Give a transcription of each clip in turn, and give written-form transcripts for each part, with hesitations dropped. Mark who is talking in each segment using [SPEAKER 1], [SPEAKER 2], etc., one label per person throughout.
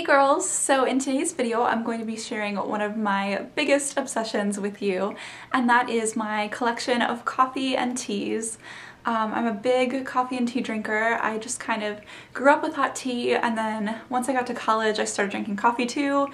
[SPEAKER 1] girls! So in today's video I'm going to be sharing one of my biggest obsessions with you, and that is my collection of coffee and teas. I'm a big coffee and tea drinker. I just kind of grew up with hot tea, and then once I got to college I started drinking coffee too.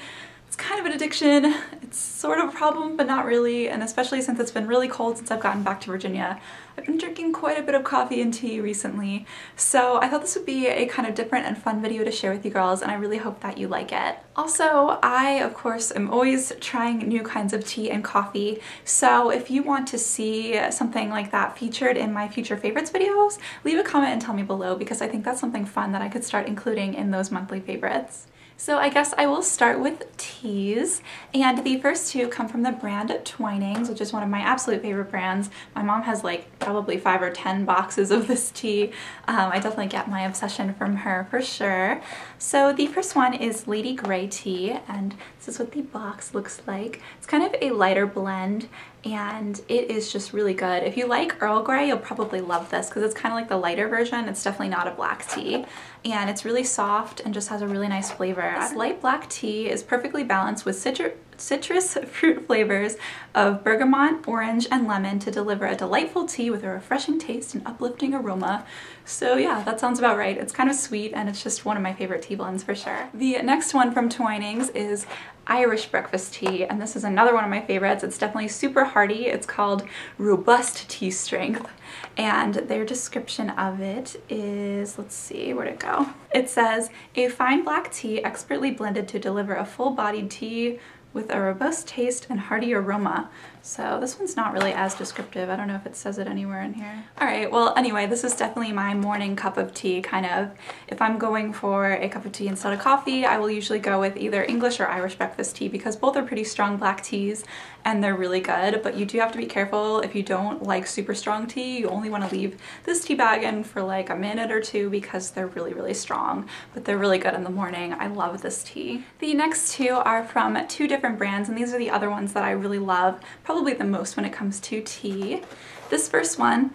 [SPEAKER 1] It's kind of an addiction. It's sort of a problem, but not really, and especially since it's been really cold since I've gotten back to Virginia. I've been drinking quite a bit of coffee and tea recently, so I thought this would be a kind of different and fun video to share with you girls, and I really hope that you like it. Also, I, of course, am always trying new kinds of tea and coffee, so if you want to see something like that featured in my future favorites videos, leave a comment and tell me below, because I think that's something fun that I could start including in those monthly favorites. So I guess I will start with teas, and the first two come from the brand Twinings, which is one of my absolute favorite brands. My mom has like probably 5 or 10 boxes of this tea. I definitely get my obsession from her for sure. So the first one is Lady Grey tea, and this is what the box looks like. It's kind of a lighter blend, and it is just really good. If you like Earl Grey, you'll probably love this because it's kind of like the lighter version. It's definitely not a black tea, and it's really soft and just has a really nice flavor. This light black tea is perfectly balanced with citrus fruit flavors of bergamot, orange, and lemon to deliver a delightful tea with a refreshing taste and uplifting aroma. So yeah, that sounds about right. It's kind of sweet, and it's just one of my favorite tea blends for sure. The next one from Twinings is Irish breakfast tea, and this is another one of my favorites. It's definitely super hearty. It's called Robust Tea Strength, and their description of it is, let's see, where'd it go? It says, a fine black tea expertly blended to deliver a full-bodied tea with a robust taste and hearty aroma. So this one's not really as descriptive. I don't know if it says it anywhere in here. Alright, well anyway, this is definitely my morning cup of tea, kind of. If I'm going for a cup of tea instead of coffee, I will usually go with either English or Irish breakfast tea because both are pretty strong black teas and they're really good, but you do have to be careful. If you don't like super strong tea, you only want to leave this tea bag in for like a minute or two because they're really, really strong, but they're really good in the morning. I love this tea. The next two are from two different brands, and these are the other ones that I really love, probably the most when it comes to tea. This first one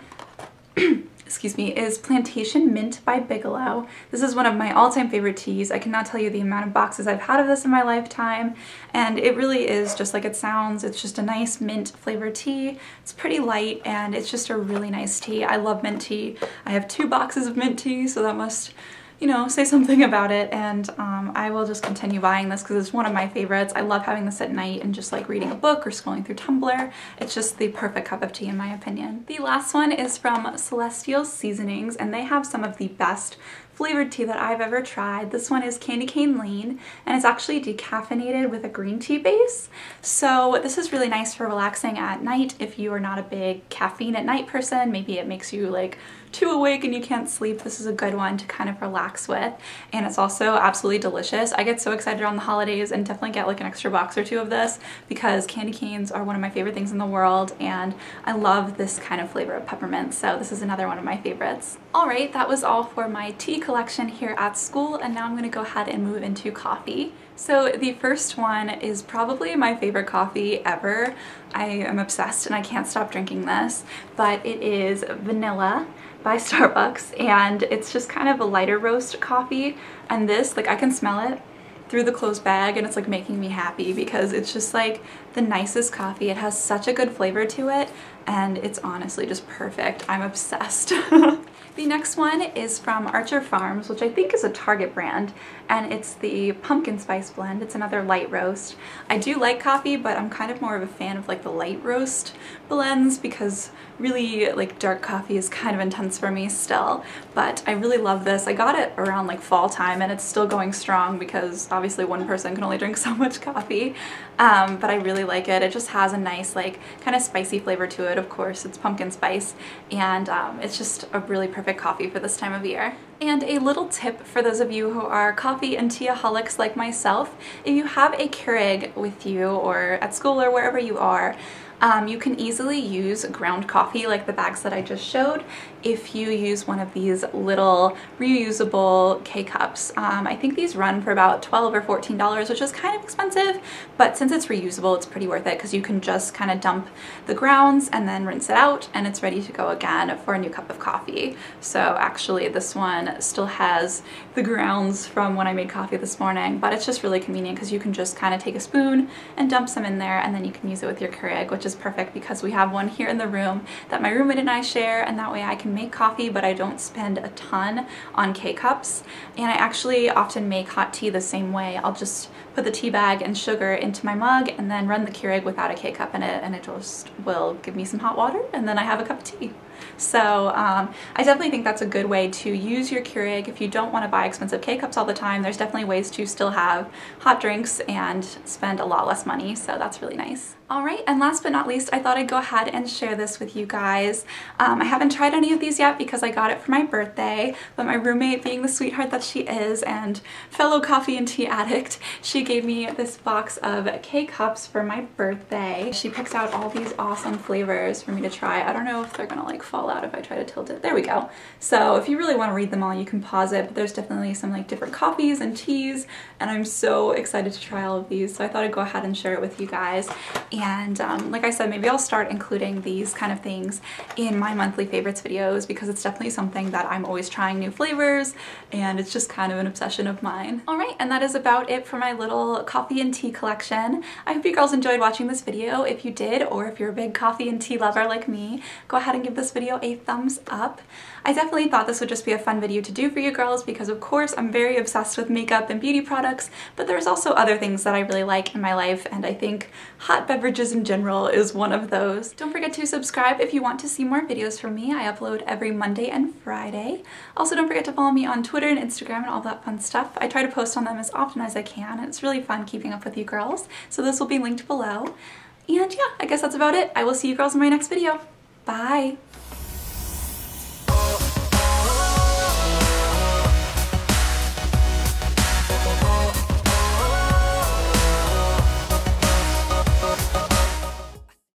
[SPEAKER 1] excuse me, is Plantation Mint by Bigelow. This is one of my all-time favorite teas. I cannot tell you the amount of boxes I've had of this in my lifetime, and it really is just like it sounds. It's just a nice mint flavored tea. It's pretty light, and it's just a really nice tea. I love mint tea. I have 2 boxes of mint tea, so that must, you know, say something about it, and I will just continue buying this because it's one of my favorites. I love having this at night and just like reading a book or scrolling through Tumblr. It's just the perfect cup of tea in my opinion. The last one is from Celestial Seasonings, and they have some of the best flavored tea that I've ever tried. This one is Candy Cane Lean, and it's actually decaffeinated with a green tea base. So this is really nice for relaxing at night if you are not a big caffeine at night person. Maybe it makes you like too awake and you can't sleep. This is a good one to kind of relax with, and it's also absolutely delicious. I get so excited around the holidays and definitely get like an extra box or 2 of this because candy canes are one of my favorite things in the world, and I love this kind of flavor of peppermint, so this is another one of my favorites. Alright, that was all for my tea collection here at school, and now I'm going to go ahead and move into coffee. So the first one is probably my favorite coffee ever. I am obsessed and I can't stop drinking this, but it is Vanilla by Starbucks, and it's just kind of a lighter roast coffee, and this, like, I can smell it through the closed bag, and it's like making me happy because it's just like the nicest coffee. It has such a good flavor to it, and it's honestly just perfect. I'm obsessed. The next one is from Archer Farms, which I think is a Target brand, and it's the pumpkin spice blend. It's another light roast. I do like coffee, but I'm kind of more of a fan of like the light roast blends because really like dark coffee is kind of intense for me still, but I really love this. I got it around like fall time, and it's still going strong because obviously one person can only drink so much coffee, but I really like it. It just has a nice like kind of spicy flavor to it. Of course, it's pumpkin spice, and it's just a really perfect coffee for this time of year. And a little tip for those of you who are coffee and tea-aholics like myself, if you have a Keurig with you or at school or wherever you are, You can easily use ground coffee like the bags that I just showed if you use one of these little reusable K-cups. I think these run for about $12 or $14, which is kind of expensive, but since it's reusable, it's pretty worth it because you can just kind of dump the grounds and then rinse it out and it's ready to go again for a new cup of coffee. So actually this one still has the grounds from when I made coffee this morning, but it's just really convenient because you can just kind of take a spoon and dump some in there and then you can use it with your Keurig, which is perfect because we have one here in the room that my roommate and I share, and that way I can make coffee but I don't spend a ton on K-cups. And I actually often make hot tea the same way. I'll just put the tea bag and sugar into my mug and then run the Keurig without a K-cup in it, and it just will give me some hot water and then I have a cup of tea. So I definitely think that's a good way to use your Keurig. If you don't want to buy expensive K-cups all the time, there's definitely ways to still have hot drinks and spend a lot less money, so that's really nice. Alright, and last but not least, I thought I'd go ahead and share this with you guys. I haven't tried any of these yet because I got it for my birthday, but my roommate, being the sweetheart that she is and fellow coffee and tea addict, she gave me this box of K-cups for my birthday. She picked out all these awesome flavors for me to try. I don't know if they're gonna like fall out if I try to tilt it. There we go. So if you really want to read them all, you can pause it, but there's definitely some like different coffees and teas, and I'm so excited to try all of these, so I thought I'd go ahead and share it with you guys. And like I said, maybe I'll start including these kind of things in my monthly favorites videos because it's definitely something that I'm always trying new flavors and it's just kind of an obsession of mine. Alright, and that is about it for my little coffee and tea collection. I hope you girls enjoyed watching this video. If you did, or if you're a big coffee and tea lover like me, go ahead and give this video a thumbs up. I definitely thought this would just be a fun video to do for you girls because of course I'm very obsessed with makeup and beauty products, but there's also other things that I really like in my life, and I think hot beverages in general is one of those. Don't forget to subscribe if you want to see more videos from me. I upload every Monday and Friday. Also, don't forget to follow me on Twitter and Instagram and all that fun stuff. I try to post on them as often as I can, and it's really fun keeping up with you girls, so this will be linked below. And yeah, I guess that's about it. I will see you girls in my next video. Bye!